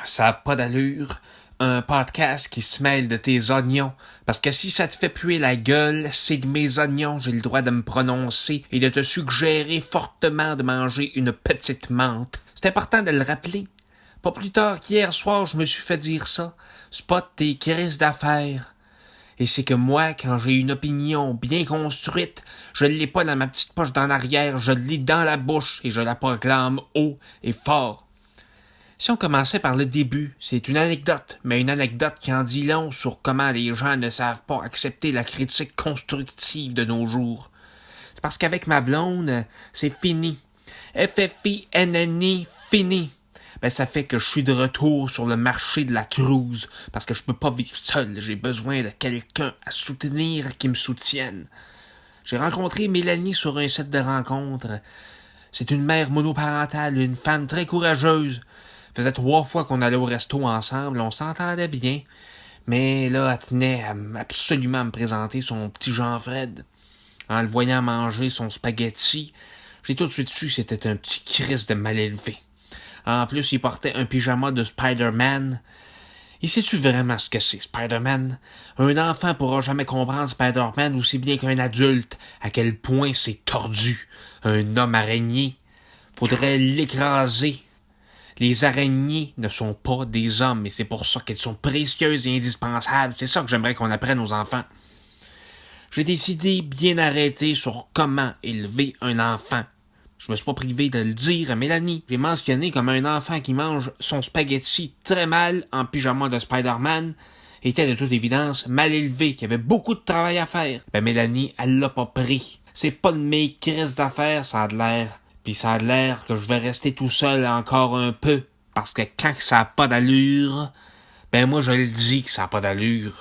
Ça n'a pas d'allure. Un podcast qui se mêle de tes oignons. Parce que si ça te fait puer la gueule, c'est de mes oignons, j'ai le droit de me prononcer et de te suggérer fortement de manger une petite menthe. C'est important de le rappeler. Pas plus tard qu'hier soir, je me suis fait dire ça. Spot tes crises d'affaires. Et c'est que moi, quand j'ai une opinion bien construite, je ne l'ai pas dans ma petite poche d'en arrière, je l'ai dans la bouche et je la proclame haut et fort. Si on commençait par le début, c'est une anecdote, mais une anecdote qui en dit long sur comment les gens ne savent pas accepter la critique constructive de nos jours. C'est parce qu'avec ma blonde, c'est fini. FFINNI, fini. Ben ça fait que je suis de retour sur le marché de la cruise, parce que je peux pas vivre seul, j'ai besoin de quelqu'un à soutenir qui me soutienne. J'ai rencontré Mélanie sur un site de rencontre. C'est une mère monoparentale, une femme très courageuse. Faisait 3 fois qu'on allait au resto ensemble, on s'entendait bien. Mais là, elle tenait absolument à me présenter son petit Jean-Fred. En le voyant manger son spaghetti, j'ai tout de suite su que c'était un petit Christ de mal élevé. En plus, il portait un pyjama de Spider-Man. Et sais-tu vraiment ce que c'est, Spider-Man? Un enfant pourra jamais comprendre Spider-Man aussi bien qu'un adulte, à quel point c'est tordu. Un homme araignée. Faudrait l'écraser. Les araignées ne sont pas des hommes, et c'est pour ça qu'elles sont précieuses et indispensables. C'est ça que j'aimerais qu'on apprenne aux enfants. J'ai décidé bien arrêté sur comment élever un enfant. Je me suis pas privé de le dire à Mélanie. J'ai mentionné comme un enfant qui mange son spaghetti très mal en pyjama de Spider-Man était de toute évidence mal élevé, qu'il y avait beaucoup de travail à faire. Ben Mélanie, elle l'a pas pris. C'est pas de mes crises d'affaires, ça a de l'air. Puis ça a de l'air que je vais rester tout seul encore un peu. Parce que quand ça a pas d'allure, ben moi je le dis que ça a pas d'allure.